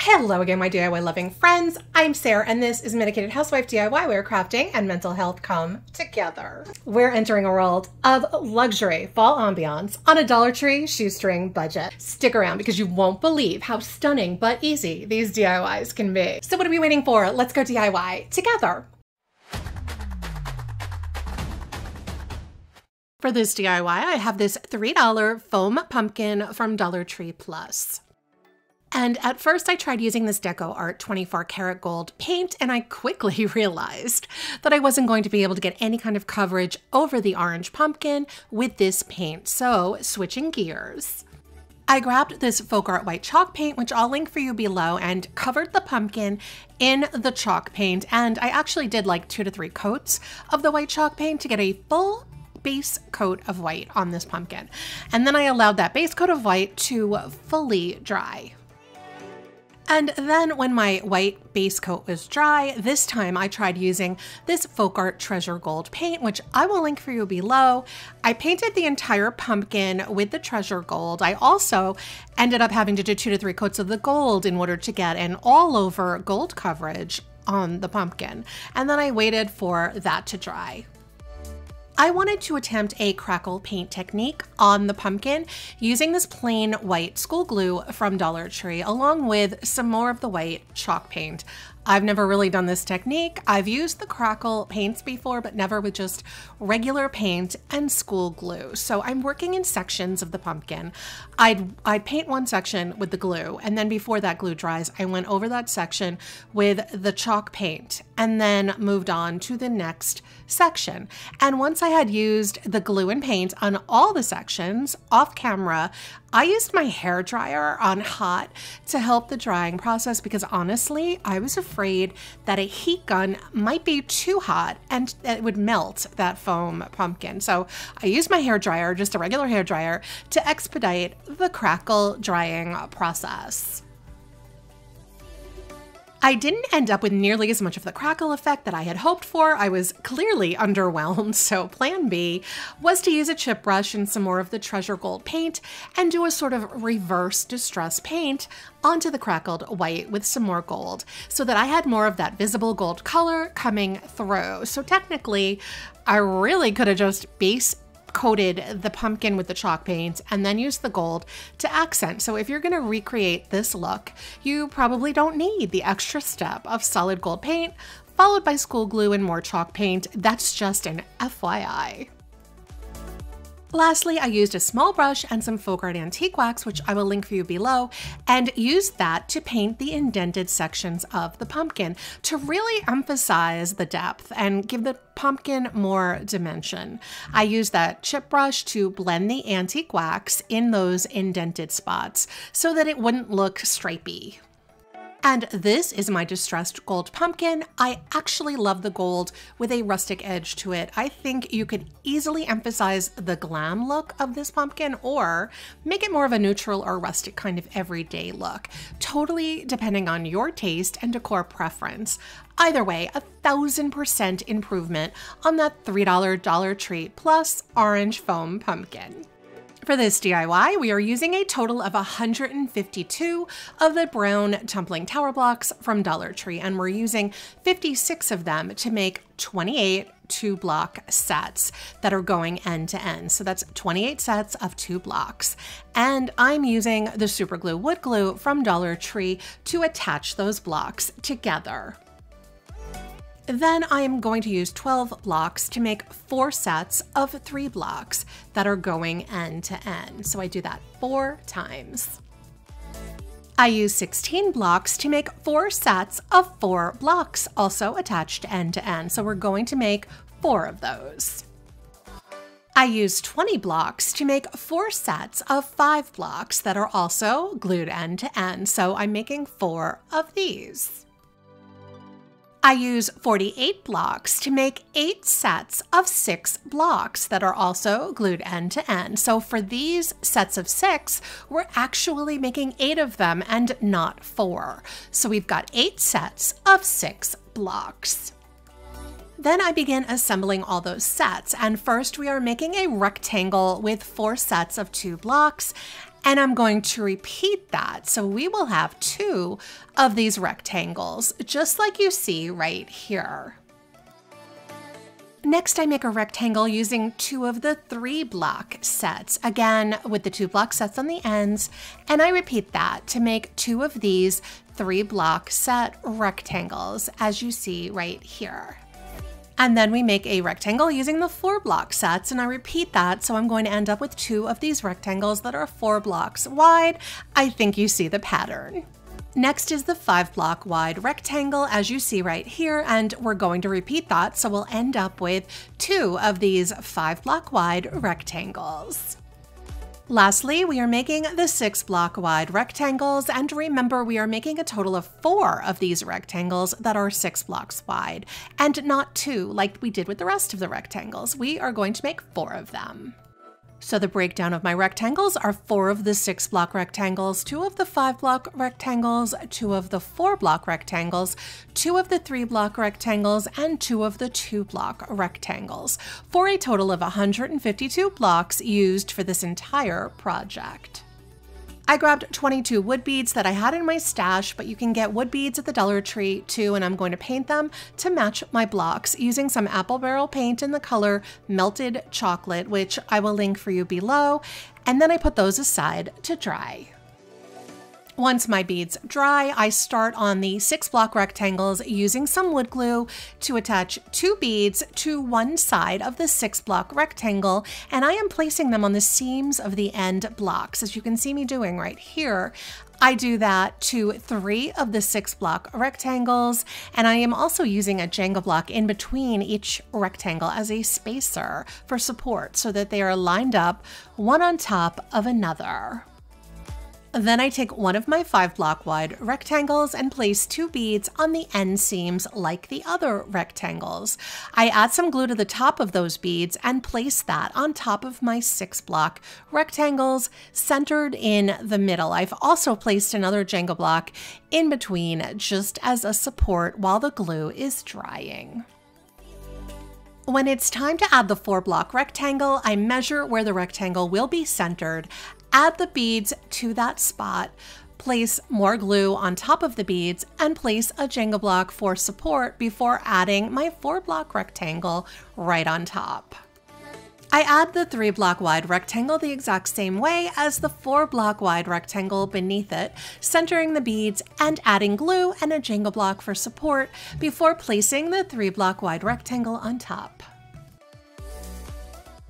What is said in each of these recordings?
Hello again, my DIY loving friends. I'm Sarah and this is Medicated Housewife DIY, where crafting and mental health come together. We're entering a world of luxury fall ambiance on a Dollar Tree shoestring budget. Stick around because you won't believe how stunning but easy these DIYs can be. So what are we waiting for? Let's go DIY together. For this DIY, I have this $3 foam pumpkin from Dollar Tree Plus. And at first I tried using this Decor Art 24 karat gold paint, and I quickly realized that I wasn't going to be able to get any kind of coverage over the orange pumpkin with this paint, so switching gears. I grabbed this folk art white chalk paint, which I'll link for you below, and covered the pumpkin in the chalk paint, and I actually did like 2 to 3 coats of the white chalk paint to get a full base coat of white on this pumpkin. And then I allowed that base coat of white to fully dry. And then when my white base coat was dry, this time I tried using this folk art treasure gold paint, which I will link for you below. I painted the entire pumpkin with the treasure gold. I also ended up having to do 2 to 3 coats of the gold in order to get an all over gold coverage on the pumpkin. And then I waited for that to dry. I wanted to attempt a crackle paint technique on the pumpkin using this plain white school glue from Dollar Tree, along with some more of the white chalk paint. I've never really done this technique. I've used the crackle paints before, but never with just regular paint and school glue. So I'm working in sections of the pumpkin. I'd paint one section with the glue, and then before that glue dries, I went over that section with the chalk paint and then moved on to the next section. And once I had used the glue and paint on all the sections off camera, I used my hair dryer on hot to help the drying process because honestly, I was afraid that a heat gun might be too hot and it would melt that foam pumpkin. So I used my hair dryer, just a regular hair dryer, to expedite the crackle drying process. I didn't end up with nearly as much of the crackle effect that I had hoped for. I was clearly underwhelmed, so plan B was to use a chip brush and some more of the treasure gold paint and do a sort of reverse distress paint onto the crackled white with some more gold so that I had more of that visible gold color coming through. So technically, I really could have just base coated the pumpkin with the chalk paint and then used the gold to accent. So if you're going to recreate this look, you probably don't need the extra step of solid gold paint followed by school glue and more chalk paint. That's just an FYI. Lastly, I used a small brush and some folk art antique wax, which I will link for you below, and used that to paint the indented sections of the pumpkin to really emphasize the depth and give the pumpkin more dimension. I used that chip brush to blend the antique wax in those indented spots so that it wouldn't look stripy. And this is my distressed gold pumpkin. I actually love the gold with a rustic edge to it. I think you could easily emphasize the glam look of this pumpkin or make it more of a neutral or rustic kind of everyday look, totally depending on your taste and decor preference. Either way, 1000% improvement on that $3 Dollar Tree Plus orange foam pumpkin. For this DIY, we are using a total of 152 of the brown tumbling tower blocks from Dollar Tree, and we're using 56 of them to make 28 2-block sets that are going end to end. So that's 28 sets of 2 blocks. And I'm using the super glue wood glue from Dollar Tree to attach those blocks together. Then I am going to use 12 blocks to make 4 sets of 3 blocks that are going end to end. So I do that 4 times. I use 16 blocks to make 4 sets of 4 blocks, also attached end to end. So we're going to make 4 of those. I use 20 blocks to make 4 sets of 5 blocks that are also glued end to end. So I'm making 4 of these. I use 48 blocks to make 8 sets of 6 blocks that are also glued end to end. So for these sets of 6, we're actually making 8 of them and not 4. So we've got 8 sets of 6 blocks. Then I begin assembling all those sets, and first we are making a rectangle with 4 sets of 2 blocks, And I'm going to repeat that. So we will have 2 of these rectangles, just like you see right here. Next, I make a rectangle using 2 of the 3-block sets, again with the 2-block sets on the ends, and I repeat that to make 2 of these 3-block set rectangles, as you see right here. And then we make a rectangle using the 4-block sets, and I repeat that, so I'm going to end up with 2 of these rectangles that are 4 blocks wide. I think you see the pattern. Next is the 5-block wide rectangle, as you see right here, and we're going to repeat that, so we'll end up with 2 of these 5-block wide rectangles. Lastly, we are making the 6-block wide rectangles, and remember, we are making a total of 4 of these rectangles that are 6 blocks wide, and not 2 like we did with the rest of the rectangles. We are going to make 4 of them. So the breakdown of my rectangles are 4 of the 6-block rectangles, 2 of the 5-block rectangles, 2 of the 4-block rectangles, 2 of the 3-block rectangles, and 2 of the 2-block rectangles, for a total of 152 blocks used for this entire project. I grabbed 22 wood beads that I had in my stash, but you can get wood beads at the Dollar Tree too, and I'm going to paint them to match my blocks using some apple barrel paint in the color Melted Chocolate, which I will link for you below, and then I put those aside to dry. Once my beads dry, I start on the 6-block rectangles using some wood glue to attach 2 beads to one side of the 6-block rectangle, and I am placing them on the seams of the end blocks, as you can see me doing right here. I do that to 3 of the 6-block rectangles, and I am also using a Jenga block in between each rectangle as a spacer for support so that they are lined up one on top of another. Then I take one of my 5-block wide rectangles and place 2 beads on the end seams like the other rectangles. I add some glue to the top of those beads and place that on top of my 6-block rectangles centered in the middle. I've also placed another Jenga block in between just as a support while the glue is drying. When it's time to add the 4-block rectangle, I measure where the rectangle will be centered, add the beads to that spot, place more glue on top of the beads, and place a Jenga block for support before adding my 4-block rectangle right on top. I add the 3-block wide rectangle the exact same way as the 4-block wide rectangle beneath it, centering the beads and adding glue and a Jenga block for support before placing the 3-block wide rectangle on top.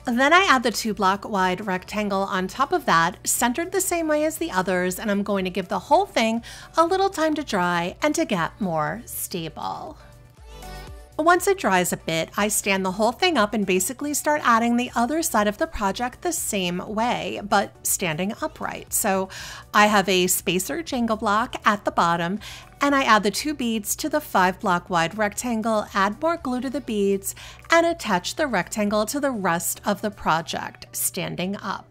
Then I add the 2-block wide rectangle on top of that, centered the same way as the others, and I'm going to give the whole thing a little time to dry and to get more stable. Once it dries a bit, I stand the whole thing up and basically start adding the other side of the project the same way, but standing upright. So I have a spacer Jenga block at the bottom, and I add the 2 beads to the 5-block wide rectangle, add more glue to the beads, and attach the rectangle to the rest of the project, standing up.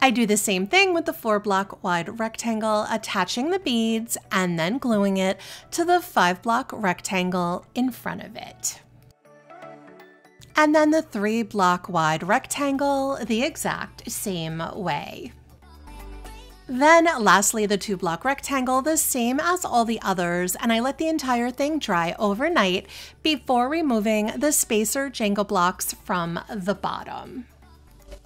I do the same thing with the 4-block wide rectangle, attaching the beads and then gluing it to the 5-block rectangle in front of it. And then the 3-block wide rectangle the exact same way. Then lastly, the 2-block rectangle the same as all the others, and I let the entire thing dry overnight before removing the spacer Jenga blocks from the bottom.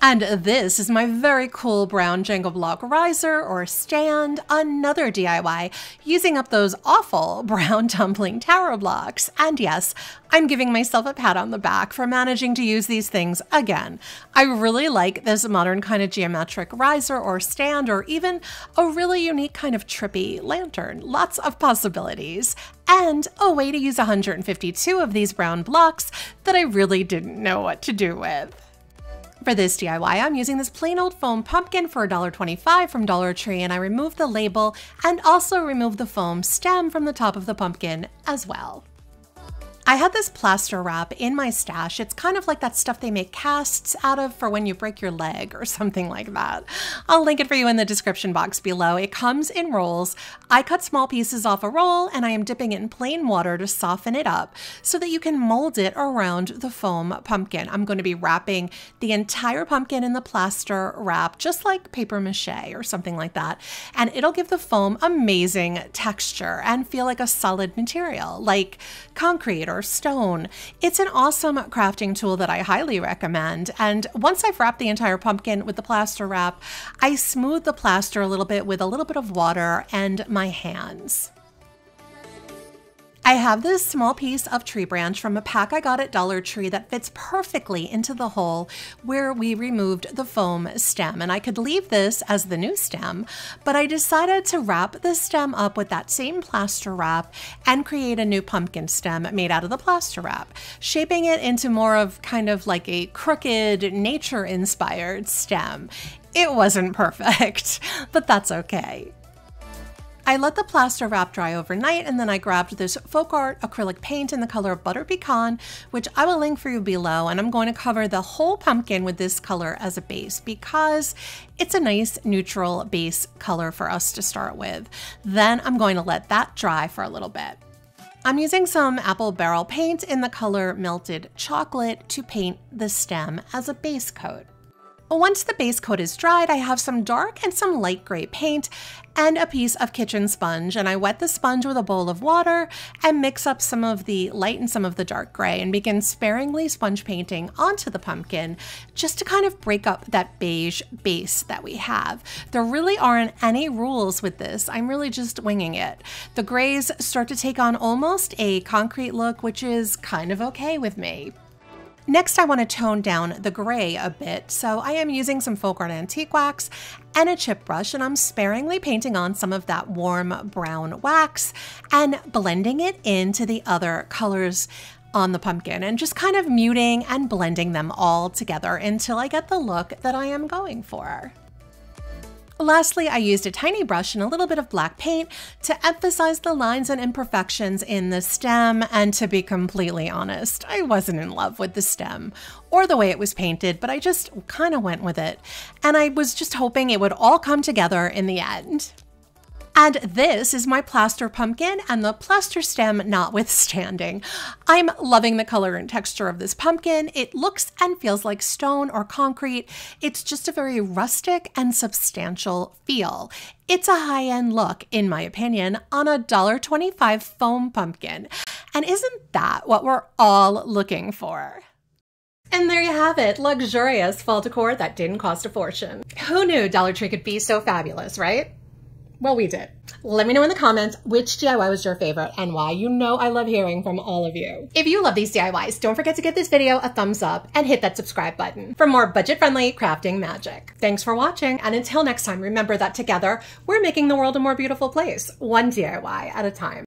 And this is my very cool brown Jenga block riser or stand, another DIY, using up those awful brown tumbling tower blocks. And yes, I'm giving myself a pat on the back for managing to use these things again. I really like this modern kind of geometric riser or stand, or even a really unique kind of trippy lantern. Lots of possibilities. And a way to use 152 of these brown blocks that I really didn't know what to do with. For this DIY, I'm using this plain old foam pumpkin for $1.25 from Dollar Tree, and I removed the label and also removed the foam stem from the top of the pumpkin as well. I had this plaster wrap in my stash. It's kind of like that stuff they make casts out of for when you break your leg or something like that. I'll link it for you in the description box below. It comes in rolls. I cut small pieces off a roll and I am dipping it in plain water to soften it up so that you can mold it around the foam pumpkin. I'm going to be wrapping the entire pumpkin in the plaster wrap, just like paper mache or something like that. And it'll give the foam amazing texture and feel like a solid material, like concrete or stone. It's an awesome crafting tool that I highly recommend. And once I've wrapped the entire pumpkin with the plaster wrap, I smooth the plaster a little bit with a little bit of water and my hands. I have this small piece of tree branch from a pack I got at Dollar Tree that fits perfectly into the hole where we removed the foam stem. And I could leave this as the new stem, but I decided to wrap the stem up with that same plaster wrap and create a new pumpkin stem made out of the plaster wrap, shaping it into more of kind of like a crooked, nature-inspired stem. It wasn't perfect, but that's okay. I let the plaster wrap dry overnight, and then I grabbed this folk art acrylic paint in the color Butter Pecan, which I will link for you below, and I'm going to cover the whole pumpkin with this color as a base because it's a nice neutral base color for us to start with. Then I'm going to let that dry for a little bit. I'm using some apple barrel paint in the color Melted Chocolate to paint the stem as a base coat. Once the base coat is dried, I have some dark and some light gray paint and a piece of kitchen sponge, and I wet the sponge with a bowl of water and mix up some of the light and some of the dark gray and begin sparingly sponge painting onto the pumpkin just to kind of break up that beige base that we have. There really aren't any rules with this. I'm really just winging it. The grays start to take on almost a concrete look, which is kind of okay with me. Next, I want to tone down the gray a bit, so I am using some folk art antique wax and a chip brush, and I'm sparingly painting on some of that warm brown wax and blending it into the other colors on the pumpkin and just kind of muting and blending them all together until I get the look that I am going for. Lastly, I used a tiny brush and a little bit of black paint to emphasize the lines and imperfections in the stem, and to be completely honest, I wasn't in love with the stem or the way it was painted, but I just kind of went with it, and I was just hoping it would all come together in the end. And this is my plaster pumpkin, and the plaster stem notwithstanding. I'm loving the color and texture of this pumpkin. It looks and feels like stone or concrete. It's just a very rustic and substantial feel. It's a high-end look, in my opinion, on a $1.25 foam pumpkin. And isn't that what we're all looking for? And there you have it, luxurious fall decor that didn't cost a fortune. Who knew Dollar Tree could be so fabulous, right? Well, we did. Let me know in the comments which DIY was your favorite and why. You know I love hearing from all of you. If you love these DIYs, don't forget to give this video a thumbs up and hit that subscribe button for more budget-friendly crafting magic. Thanks for watching, and until next time, remember that together, we're making the world a more beautiful place, one DIY at a time.